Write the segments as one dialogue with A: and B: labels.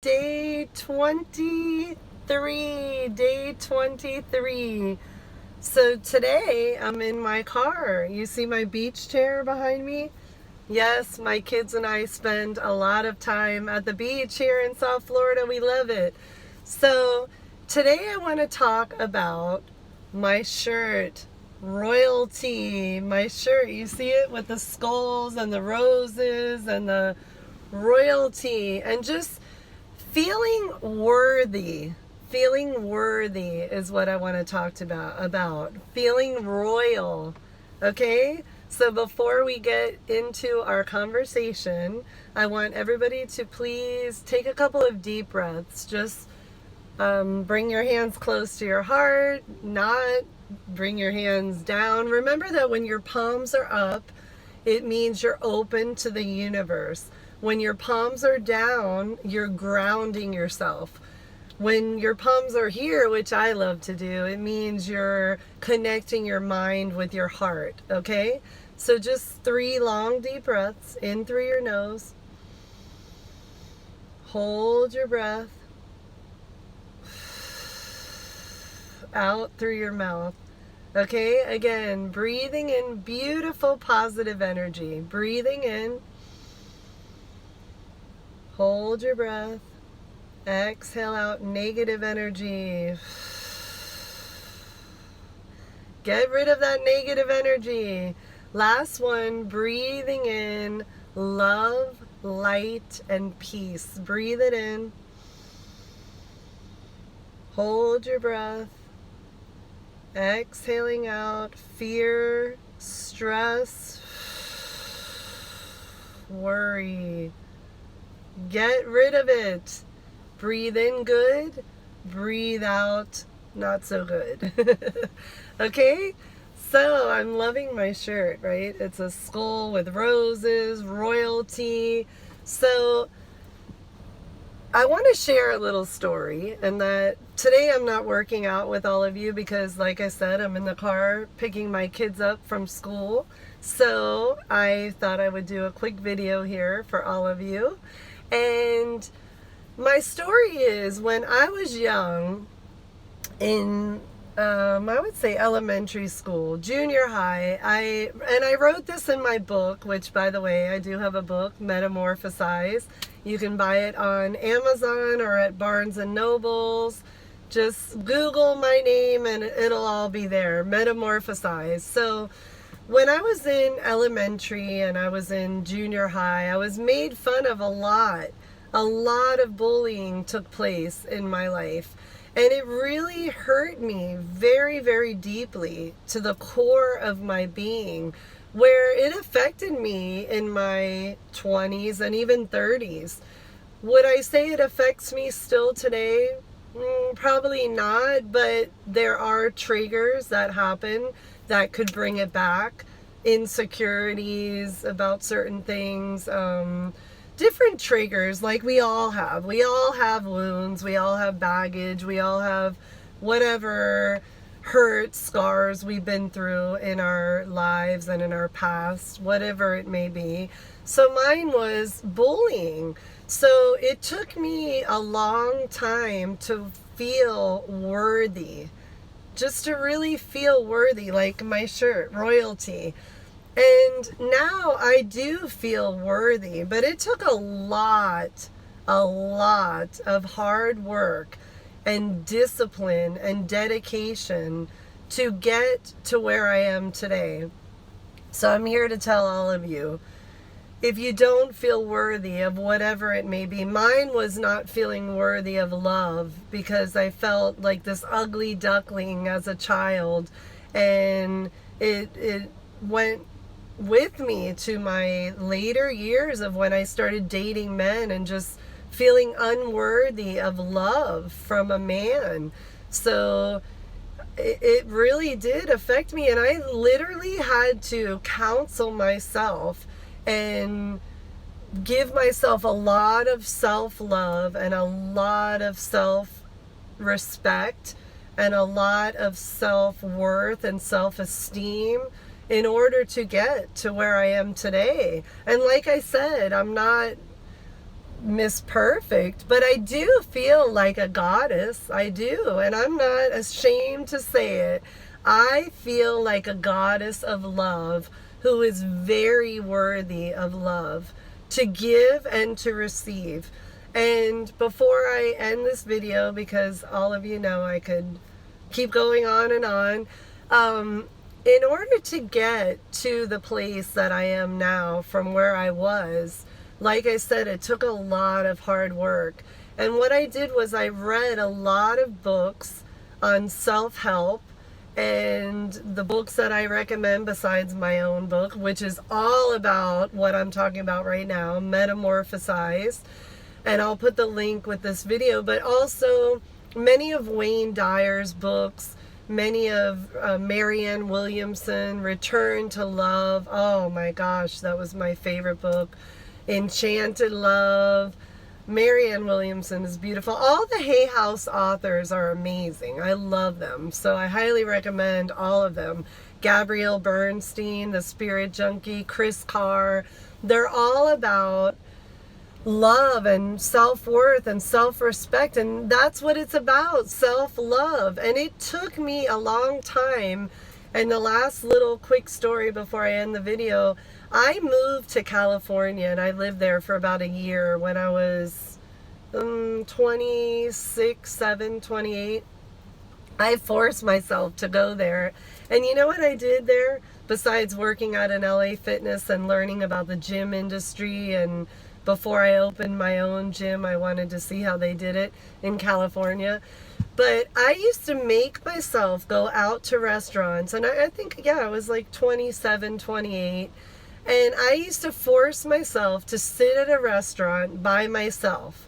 A: Day 23, day 23. So today I'm in my car. You see my beach chair behind me? Yes, my kids and I spend a lot of time at the beach here in South Florida. We love it. So today I want to talk about my shirt, royalty. My shirt, you see it with the skulls and the roses and the royalty, and just feeling worthy. Feeling worthy is what I want to talk about. Feeling royal. Okay? So before we get into our conversation, I want everybody to please take a couple of deep breaths. Just bring your hands close to your heart, not bring your hands down. Remember that when your palms are up, it means you're open to the universe. When your palms are down, you're grounding yourself. When your palms are here, which I love to do, it means you're connecting your mind with your heart, okay? So just 3 long deep breaths in through your nose. Hold your breath. Out through your mouth. Okay, again, breathing in beautiful positive energy. Breathing in. Hold your breath. Exhale out negative energy. Get rid of that negative energy. Last one, breathing in love, light, and peace. Breathe it in. Hold your breath. Exhaling out fear, stress, worry. Get rid of it. Breathe in good. Breathe out not so good. Okay? So I'm loving my shirt, right? It's a skull with roses, royalty. So I want to share a little story, and that today I'm not working out with all of you because, like I said, I'm in the car picking my kids up from school. So I thought I would do a quick video here for all of you. And my story is, when I was young, in I would say elementary school, junior high, I wrote this in my book, which, by the way, I do have a book, Metamorphosize. You can buy it on Amazon or at Barnes and Nobles. Just Google my name and it'll all be there, Metamorphosize. So when I was in elementary and I was in junior high, I was made fun of a lot. A lot of bullying took place in my life. And it really hurt me very, very deeply to the core of my being, where it affected me in my 20s and even 30s. Would I say it affects me still today? Probably not, but there are triggers that happen that could bring it back. Insecurities about certain things, different triggers, like we all have. We all have wounds, we all have baggage, we all have whatever hurt, scars we've been through in our lives and in our past, whatever it may be. So mine was bullying. So it took me a long time to feel worthy. Just to really feel worthy, like my shirt, royalty. And now I do feel worthy, but it took a lot of hard work and discipline and dedication to get to where I am today. So I'm here to tell all of you, if you don't feel worthy of whatever it may be, mine was not feeling worthy of love because I felt like this ugly duckling as a child, and it went with me to my later years of when I started dating men and just feeling unworthy of love from a man. So it really did affect me, and I literally had to counsel myself and give myself a lot of self-love and a lot of self-respect and a lot of self-worth and self-esteem in order to get to where I am today. And like I said, I'm not Miss Perfect, but I do feel like a goddess. I do, and I'm not ashamed to say it. I feel like a goddess of love who is very worthy of love, to give and to receive. And before I end this video, because all of you know I could keep going on and on, in order to get to the place that I am now from where I was, like I said, it took a lot of hard work. And what I did was I read a lot of books on self-help, and the books that I recommend besides my own book, which is all about what I'm talking about right now, Metamorphosized. And I'll put the link with this video, but also many of Wayne Dyer's books, many of Marianne Williamson, Return to Love. Oh my gosh, that was my favorite book. Enchanted Love. Marianne Williamson is beautiful. All the Hay House authors are amazing. I love them. So I highly recommend all of them. Gabrielle Bernstein, The Spirit Junkie, Chris Carr. They're all about love and self-worth and self-respect, and that's what it's about, self-love. And it took me a long time. And the last little quick story before I end the video, I moved to California and I lived there for about a year when I was 26, 7, 28. I forced myself to go there. And you know what I did there? Besides working at an LA Fitness and learning about the gym industry, and before I opened my own gym, I wanted to see how they did it in California. But I used to make myself go out to restaurants, and I think, yeah, I was like 27, 28, and I used to force myself to sit at a restaurant by myself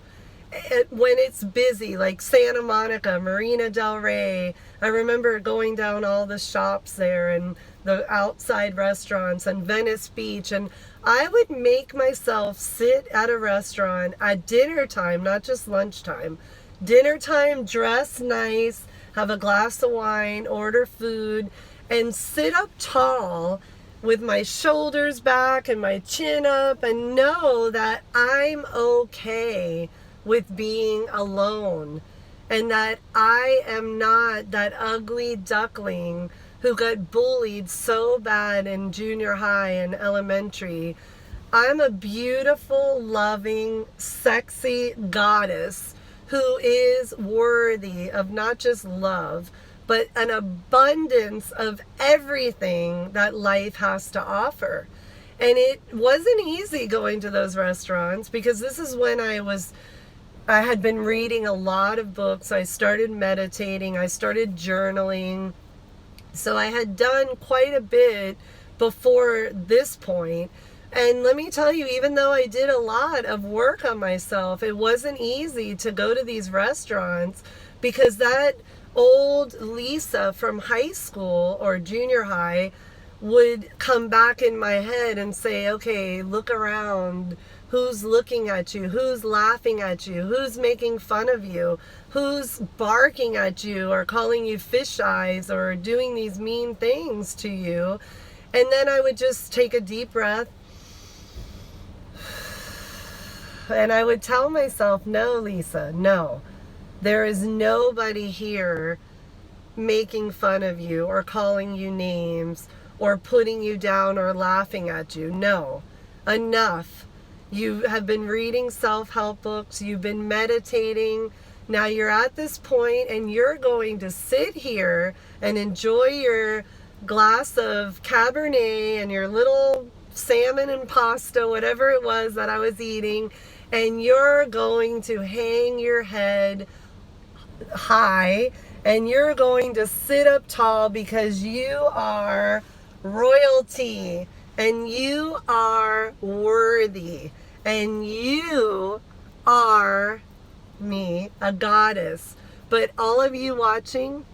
A: when it's busy, like Santa Monica, Marina Del Rey. I remember going down all the shops there and the outside restaurants and Venice Beach, and I would make myself sit at a restaurant at dinner time, not just lunchtime. Dinner time, dress nice, have a glass of wine, order food, and sit up tall with my shoulders back and my chin up, and know that I'm okay with being alone, and that I am not that ugly duckling who got bullied so bad in junior high and elementary. I'm a beautiful, loving, sexy goddess who is worthy of not just love, but an abundance of everything that life has to offer. And it wasn't easy going to those restaurants, because this is when I had been reading a lot of books. I started meditating, I started journaling. So I had done quite a bit before this point. And let me tell you, even though I did a lot of work on myself, it wasn't easy to go to these restaurants, because that old Lisa from high school or junior high would come back in my head and say, okay, look around. Who's looking at you? Who's laughing at you? Who's making fun of you? Who's barking at you or calling you fish eyes or doing these mean things to you? And then I would just take a deep breath, and I would tell myself, no, Lisa, no. There is nobody here making fun of you or calling you names or putting you down or laughing at you. No. Enough. You have been reading self-help books. You've been meditating. Now you're at this point and you're going to sit here and enjoy your glass of Cabernet and your little salmon and pasta, whatever it was that I was eating, and you're going to hang your head high and you're going to sit up tall, because you are royalty and you are worthy and you are a goddess. But all of you watching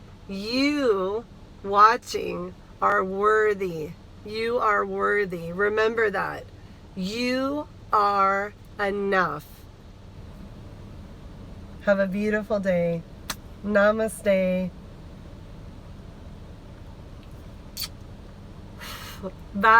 A: are worthy. You are worthy. Remember that. You are enough. Have a beautiful day. Namaste. Bye.